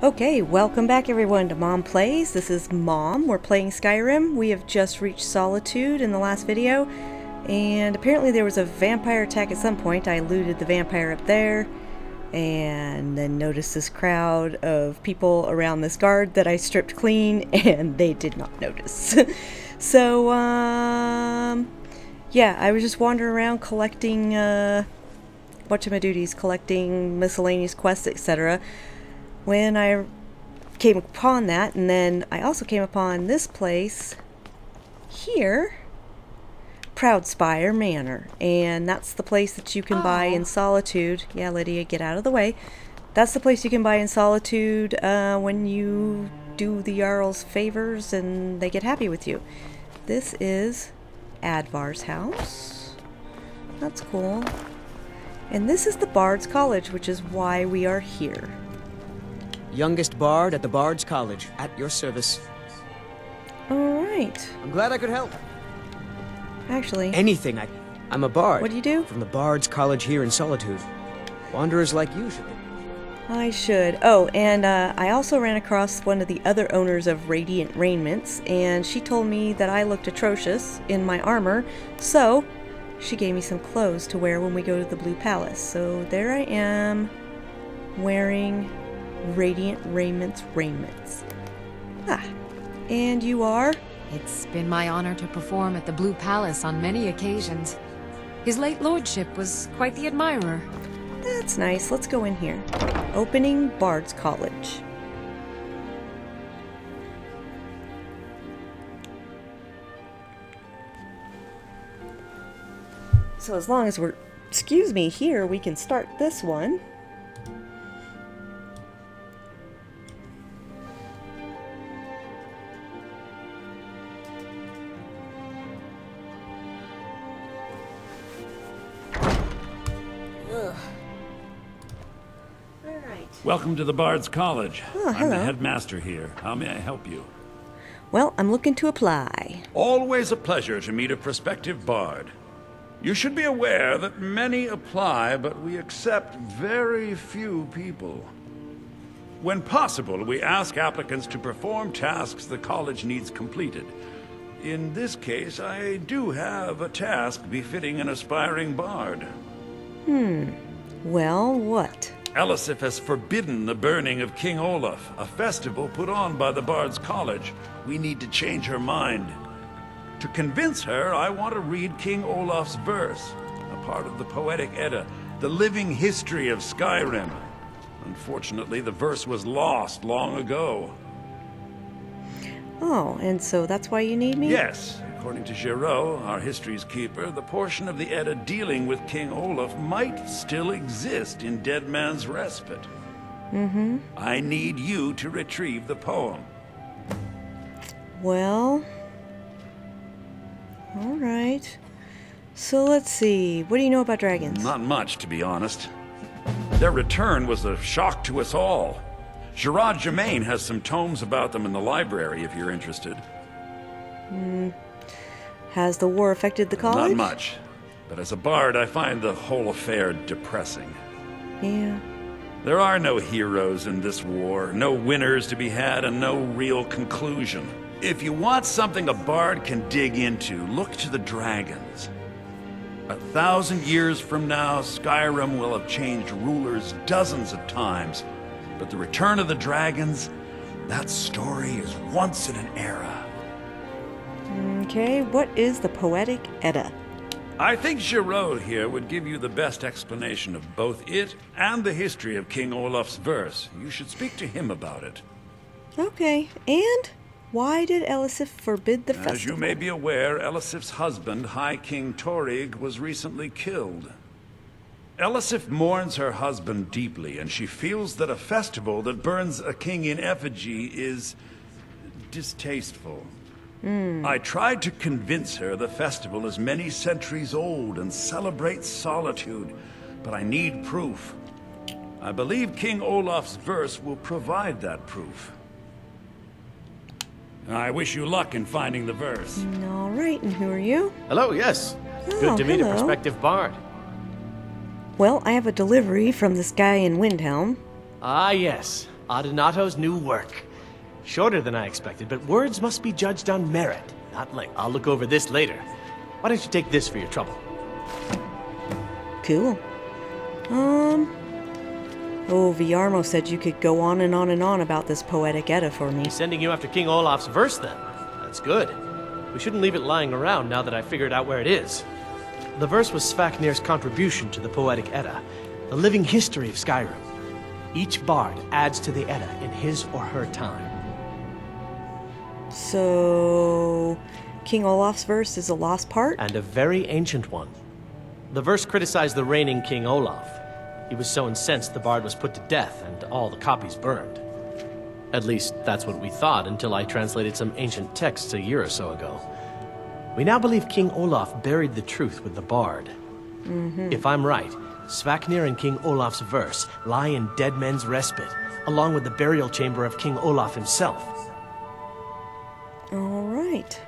Okay, welcome back everyone to Mom Plays. This is Mom. We're playing Skyrim. We have just reached Solitude in the last video, and apparently there was a vampire attack at some point. I looted the vampire up there, and then noticed this crowd of people around this guard that I stripped clean, and they did not notice. So, yeah, I was just wandering around collecting, whatchamadoodies, collecting miscellaneous quests, etc. when I came upon that, and then I also came upon this place here, Proudspire Manor, and that's the place that you can buy in Solitude. Yeah, Lydia, get out of the way. That's the place you can buy in Solitude when you do the Jarl's favors and they get happy with you. This is Advar's house. That's cool. And this is the Bard's College, which is why we are here. Youngest bard at the Bard's College, at your service. Alright. I'm glad I could help. Actually... Anything. I'm a bard. What do you do? From the Bard's College here in Solitude. Wanderers like you should. I should. Oh, and I also ran across one of the other owners of Radiant Raiments, and she told me that I looked atrocious in my armor, so she gave me some clothes to wear when we go to the Blue Palace. So there I am, wearing Radiant Raiments raiments. Ah, and you are? It's been my honor to perform at the Blue Palace on many occasions. His late lordship was quite the admirer. That's nice. Let's go in here. Opening Bard's College. So as long as we're, excuse me, here, we can start this one. Welcome to the Bard's College. Oh, I'm hello. the headmaster here. How may I help you? Well, I'm looking to apply. Always a pleasure to meet a prospective bard. You should be aware that many apply, but we accept very few people. When possible, we ask applicants to perform tasks the college needs completed. In this case, I do have a task befitting an aspiring bard. Well, what? Elisif has forbidden the burning of King Olaf, a festival put on by the Bard's College. We need to change her mind. To convince her, I want to read King Olaf's verse, a part of the Poetic Edda, the living history of Skyrim. Unfortunately, the verse was lost long ago. Oh, and so that's why you need me? Yes, according to Giraud, our history's keeper, the portion of the Edda dealing with King Olaf might still exist in Dead Man's Respite. I need you to retrieve the poem. Well... Alright. So let's see. What do you know about dragons? Not much, to be honest. Their return was a shock to us all. Gerard Germain has some tomes about them in the library, if you're interested. Has the war affected the college? Not much. But as a bard, I find the whole affair depressing. Yeah. There are no heroes in this war, no winners to be had, and no real conclusion. If you want something a bard can dig into, look to the dragons. 1,000 years from now, Skyrim will have changed rulers dozens of times. But the return of the dragons, that story is once in an era. Okay, what is the Poetic Edda? I think Giraud here would give you the best explanation of both it and the history of King Olaf's verse. You should speak to him about it. Okay, and why did Elisif forbid the festival? As you may be aware, Elisif's husband, High King Torrig, was recently killed. Elisif mourns her husband deeply, and she feels that a festival that burns a king in effigy is distasteful. I tried to convince her the festival is many centuries old and celebrates solitude, but I need proof. I believe King Olaf's verse will provide that proof. I wish you luck in finding the verse. Alright, and who are you? Hello, yes. Oh, Good to meet a hello. prospective bard. Well, I have a delivery from this guy in Windhelm. Ah, yes. Adonato's new work. Shorter than I expected, but words must be judged on merit, not length. I'll look over this later. Why don't you take this for your trouble? Cool. Oh, Viarmo said you could go on and on and on about this poetic Edda for me. He's sending you after King Olaf's verse, then. That's good. We shouldn't leave it lying around now that I figured out where it is. The verse was Svafnir's contribution to the poetic Edda, the living history of Skyrim. Each bard adds to the Edda in his or her time. So, King Olaf's verse is a lost part? And a very ancient one. The verse criticized the reigning King Olaf. He was so incensed the bard was put to death and all the copies burned. At least, that's what we thought until I translated some ancient texts a year or so ago. We now believe King Olaf buried the truth with the bard. If I'm right, Svafnir and King Olaf's verse lie in Dead Men's Respite, along with the burial chamber of King Olaf himself. All right.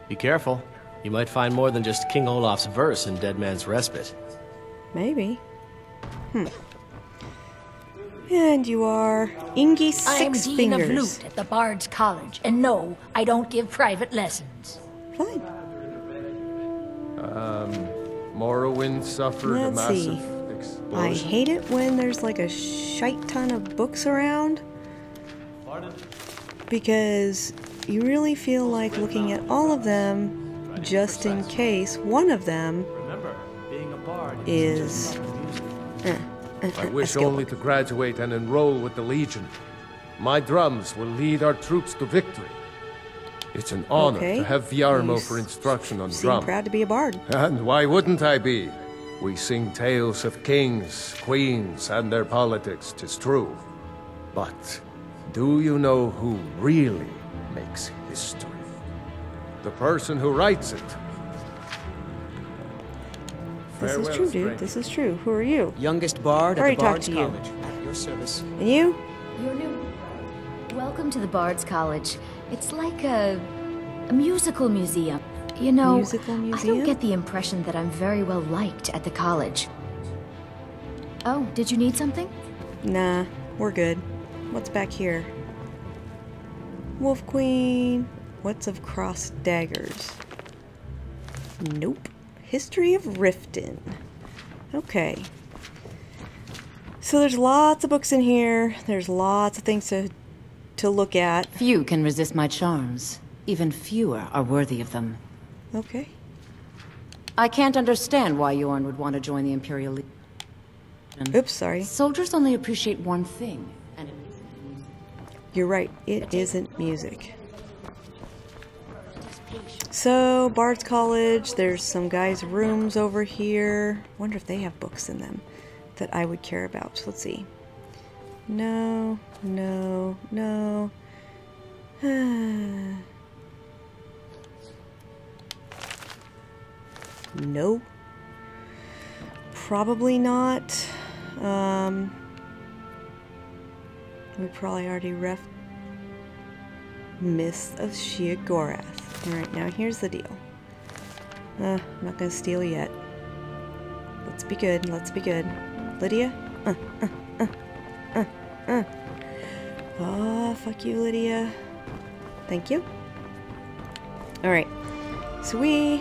Be careful. You might find more than just King Olaf's verse in Dead Man's Respite. Maybe. And you are Ingi I am Six Dean of Fingers. Lute at the Bard's College, and no, I don't give private lessons. Fine. Morrowind suffered a Let's see. massive I explosion. hate it when there's like a shite ton of books around. Because you really feel like looking at all of them just in case one of them Remember, being a bard is I wish skill. only to graduate and enroll with the Legion. My drums will lead our troops to victory. It's an honor Okay. to have Viarmo You for instruction on seem drum. proud to be a bard. And why wouldn't I be? We sing tales of kings, queens, and their politics, 'tis true. But do you know who really makes history? The person who writes it. This is Farewell, true, dude. stranger. This is true. Who are you? Youngest bard at Already the talked Bard's to you. College. At your service. And you? You're new. Welcome to the Bard's College. It's like a musical museum. You know, Musical I museum? don't get the impression that I'm very well liked at the college. Oh, did you need something? Nah, we're good. What's back here? Wolf Queen. What's of crossed daggers? Nope. History of Riften. Okay. So there's lots of books in here. There's lots of things to look at. Few can resist my charms. Even fewer are worthy of them. Okay. I can't understand why Yorn would want to join the Imperial Legion. Oops, sorry. Soldiers only appreciate one thing, and You're right. It isn't music. So, Bard's College, there's some guys' rooms over here. Wonder if they have books in them that I would care about. Let's see. No, no, no. No. Probably not. We probably already Myth of Sheogorath. Alright, now here's the deal. I'm not gonna steal yet. Let's be good, let's be good. Lydia? Oh, fuck you, Lydia. Thank you. Alright. So we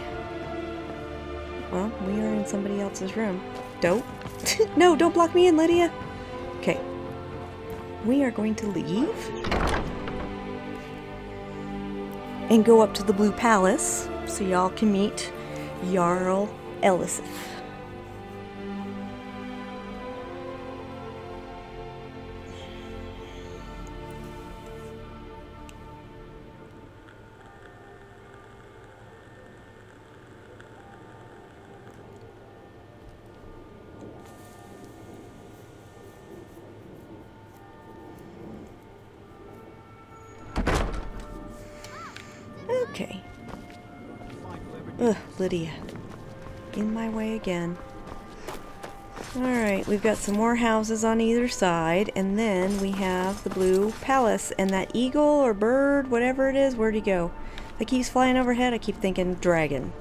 are in somebody else's room. Don't. No, don't block me in, Lydia! Okay. We are going to leave and go up to the Blue Palace so y'all can meet Jarl Elisif. Okay. Ugh, Lydia. In my way again. Alright, we've got some more houses on either side, and then we have the Blue Palace, and that eagle or bird, whatever it is, where'd he go? If it keeps flying overhead, I keep thinking dragon.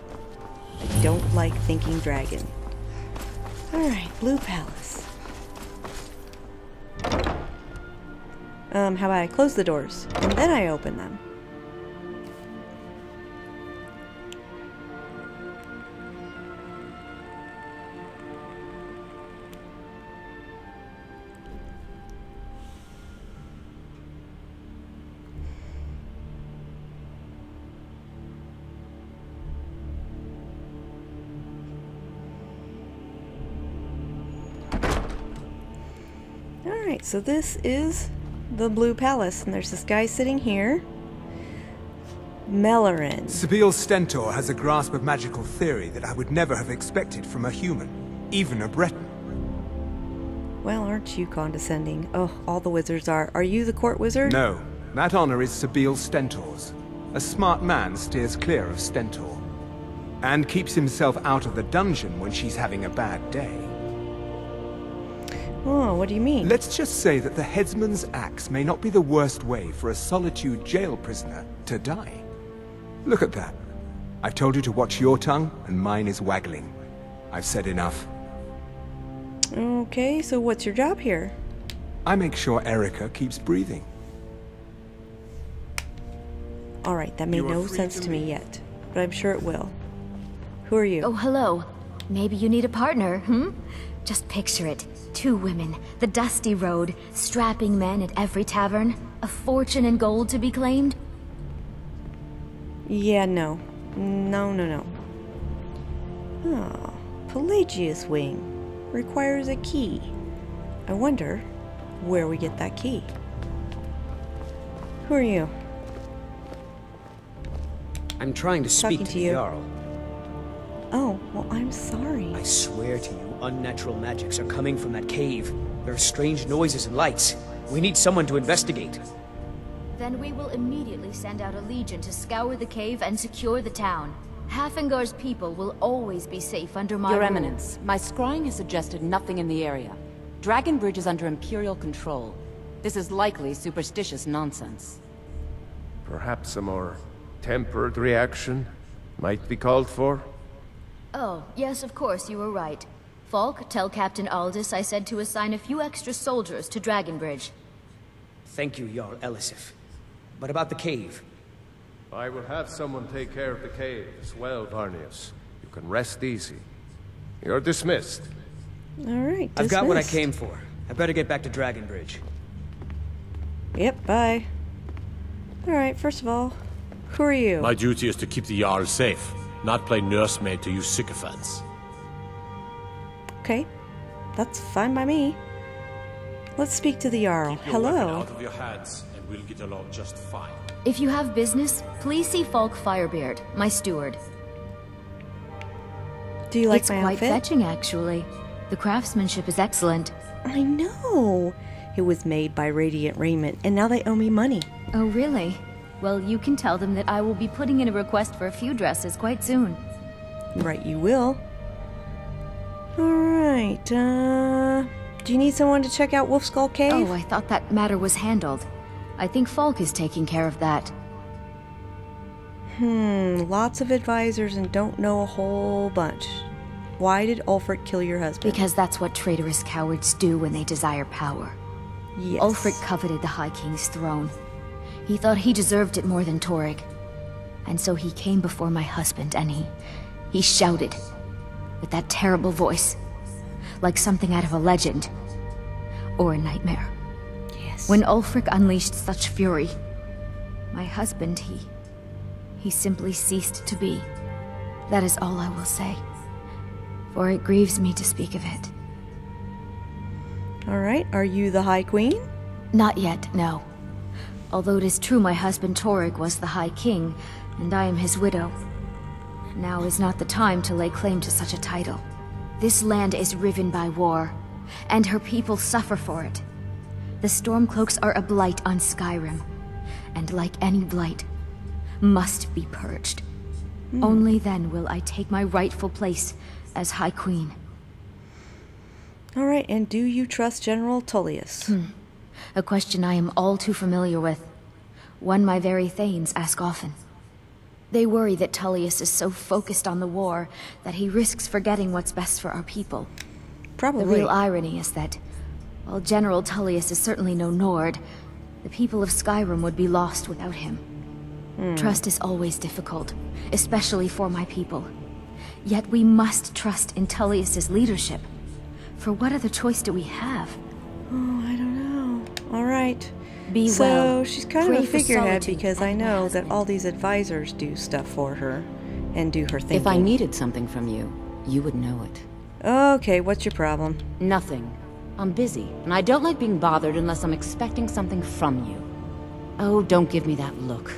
I don't like thinking dragon. Alright, Blue Palace. How about I close the doors and then I open them? Alright, so this is the Blue Palace, and there's this guy sitting here. Mellorin. Sabeel Stentor has a grasp of magical theory that I would never have expected from a human, even a Breton. Well, aren't you condescending? Oh, all the wizards are. Are you the court wizard? No, that honor is Sabeel Stentor's. A smart man steers clear of Stentor, and keeps himself out of the dungeon when she's having a bad day. Oh, what do you mean? Let's just say that the headsman's axe may not be the worst way for a Solitude jail prisoner to die. Look at that. I've told you to watch your tongue, and mine is waggling. I've said enough. Okay, so what's your job here? I make sure Erica keeps breathing. Alright, that made no sense to me yet, but I'm sure it will. Who are you? Oh, hello. Maybe you need a partner, Just picture it. 2 women, the dusty road, strapping men at every tavern, a fortune in gold to be claimed. Yeah, no. No. Oh, Pelagius Wing. Requires a key. I wonder where we get that key. Who are you? I'm trying to speak Talking to to the you. Jarl. Oh, well, I'm sorry. I swear to you, unnatural magics are coming from that cave. There are strange noises and lights. We need someone to investigate. Then we will immediately send out a legion to scour the cave and secure the town. Hafingar's people will always be safe under my Your rule. Eminence, my scrying has suggested nothing in the area. Dragonbridge is under Imperial control. This is likely superstitious nonsense. Perhaps a more tempered reaction might be called for? Oh, yes, of course, you were right. Falk, tell Captain Aldous I said to assign a few extra soldiers to Dragonbridge. Thank you, Jarl Elisif. But about the cave? I will have someone take care of the cave as well, Varnius. You can rest easy. You're dismissed. Alright, I've got what I dismissed. came for. I better get back to Dragonbridge. Yep, bye. Alright, first of all, who are you? My duty is to keep the Jarl safe, not play nursemaid to you sycophants. Okay, that's fine by me. Let's speak to the Jarl. Keep your weapon Hello. out of your hands, and we'll get along just fine. If you have business, please see Falk Firebeard, my steward. Do you like It's my quite outfit? fetching, actually. The craftsmanship is excellent. I know. It was made by Radiant Raiment, and now they owe me money. Oh, really? Well, you can tell them that I will be putting in a request for a few dresses quite soon. Right, you will. Alright, do you need someone to check out Wolfskull Cave? Oh, I thought that matter was handled. I think Falk is taking care of that. Lots of advisors and don't know a whole bunch. Why did Ulfric kill your husband? Because that's what traitorous cowards do when they desire power. Yes. Ulfric coveted the High King's throne. He thought he deserved it more than Torrig. And so he came before my husband and he shouted. With that terrible voice. Like something out of a legend. Or a nightmare. Yes. When Ulfric unleashed such fury, my husband, he simply ceased to be. That is all I will say. For it grieves me to speak of it. Alright, are you the High Queen? Not yet, no. Although it is true my husband Torrig was the High King, and I am his widow. Now is not the time to lay claim to such a title. This land is riven by war, and her people suffer for it. The Stormcloaks are a blight on Skyrim, and like any blight, must be purged. Only then will I take my rightful place as High Queen. Alright, and do you trust General Tullius? A question I am all too familiar with. One my very thanes ask often. They worry that Tullius is so focused on the war that he risks forgetting what's best for our people. Probably. The real irony is that, while General Tullius is certainly no Nord, The people of Skyrim would be lost without him. Trust is always difficult, especially for my people. Yet we must trust in Tullius's leadership. For what other choice do we have? Oh, I don't know. Alright. Be so well. she's kind Pray of a for figurehead Solitude because I and know my that husband. all these advisors do stuff for her and do her thinking. If I needed something from you, you would know it. Okay, what's your problem? Nothing. I'm busy, and I don't like being bothered unless I'm expecting something from you. Oh, don't give me that look.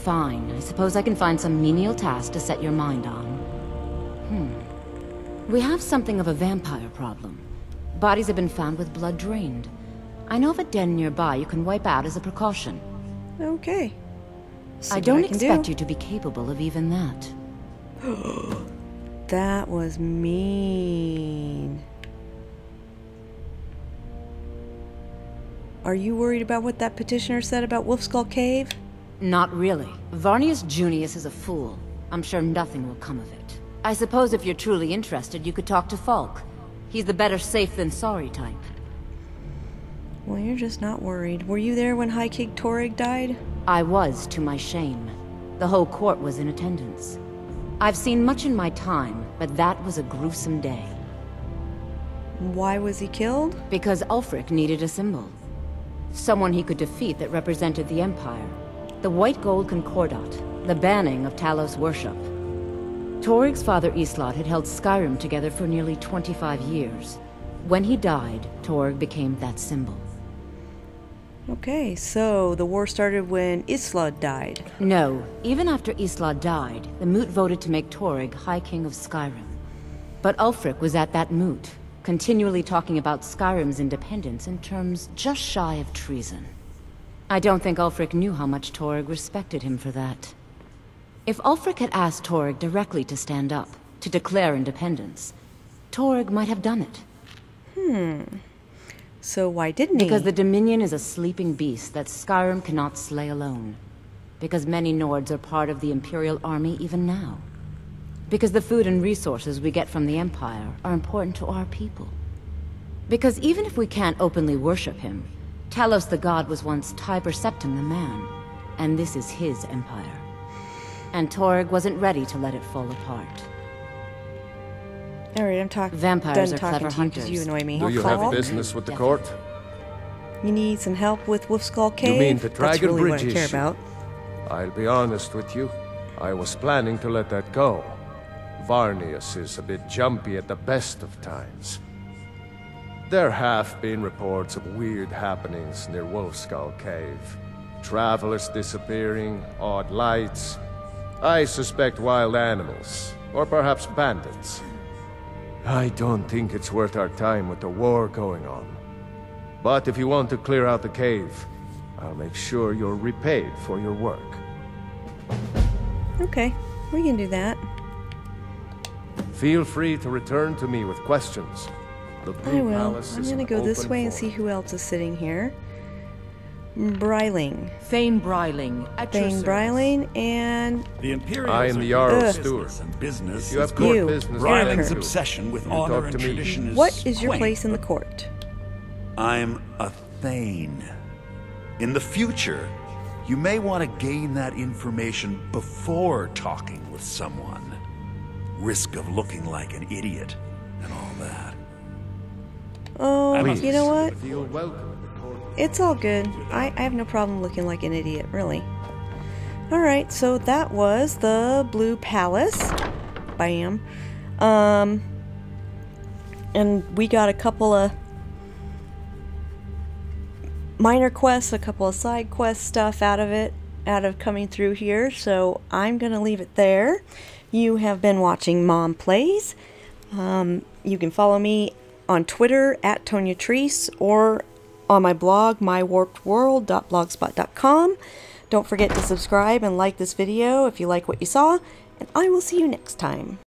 Fine, I suppose I can find some menial task to set your mind on. We have something of a vampire problem. Bodies have been found with blood drained. I know of a den nearby you can wipe out as a precaution. Okay. See I what don't can expect do. you to be capable of even that. That was mean. Are you worried about what that petitioner said about Wolfskull Cave? Not really. Varnius Junius is a fool. I'm sure nothing will come of it. I suppose if you're truly interested, you could talk to Falk. He's the better safe than sorry type. Well, you're just not worried. Were you there when High King Torrig died? I was, to my shame. The whole court was in attendance. I've seen much in my time, but that was a gruesome day. Why was he killed? Because Ulfric needed a symbol. Someone he could defeat that represented the Empire. The White Gold Concordat, the banning of Talos worship. Torig's father Islot had held Skyrim together for nearly 25 years. When he died, Torig became that symbol. Okay, so the war started when Islod died. No, even after Islot died, the Moot voted to make Torig High King of Skyrim. But Ulfric was at that Moot, continually talking about Skyrim's independence in terms just shy of treason. I don't think Ulfric knew how much Torig respected him for that. If Ulfric had asked Torig directly to stand up, to declare independence, Torig might have done it. So why didn't he? Because the Dominion is a sleeping beast that Skyrim cannot slay alone. Because many Nords are part of the Imperial Army even now. Because the food and resources we get from the Empire are important to our people. Because even if we can't openly worship him, Talos the God was once Tiber Septim the man, and this is his empire. And Torig wasn't ready to let it fall apart. Alright, I'm talking. Vampires done are talking clever to you because hunters. you annoy me. Do you Falk? have business with the court? You need some help with Wolfskull Cave? You mean the That's Dragon really Bridge what I care issue? about. I'll be honest with you. I was planning to let that go. Varnius is a bit jumpy at the best of times. There have been reports of weird happenings near Wolfskull Cave. Travelers disappearing, odd lights. I suspect wild animals, or perhaps bandits. I don't think it's worth our time with the war going on. But if you want to clear out the cave, I'll make sure you're repaid for your work. Okay, we can do that. Feel free to return to me with questions. The Blue I will. Palace I'm is gonna an go this open way and forum. see who else is sitting here. Bryling. Thane Bryling, at your Thane service. Bryling and The Imperials I am the are Jarl's business steward. and business If you have is court You. business, Ryling's Erica. obsession with You honor talk and to me. tradition is what is your quaint, place in the but court? I'm a Thane. In the future, you may want to gain that information before talking with someone. Risk of looking like an idiot and all that. Oh, Please, you know what? feel welcome at the court. It's all good. I have no problem looking like an idiot, really. Alright, so that was the Blue Palace. Bam. And we got a couple of minor quests, a couple of side quest stuff out of coming through here, so I'm gonna leave it there. You have been watching Mom Plays. You can follow me on Twitter at Tonya Treese or on my blog mywarpedworld.blogspot.com. Don't forget to subscribe and like this video if you like what you saw, and I will see you next time.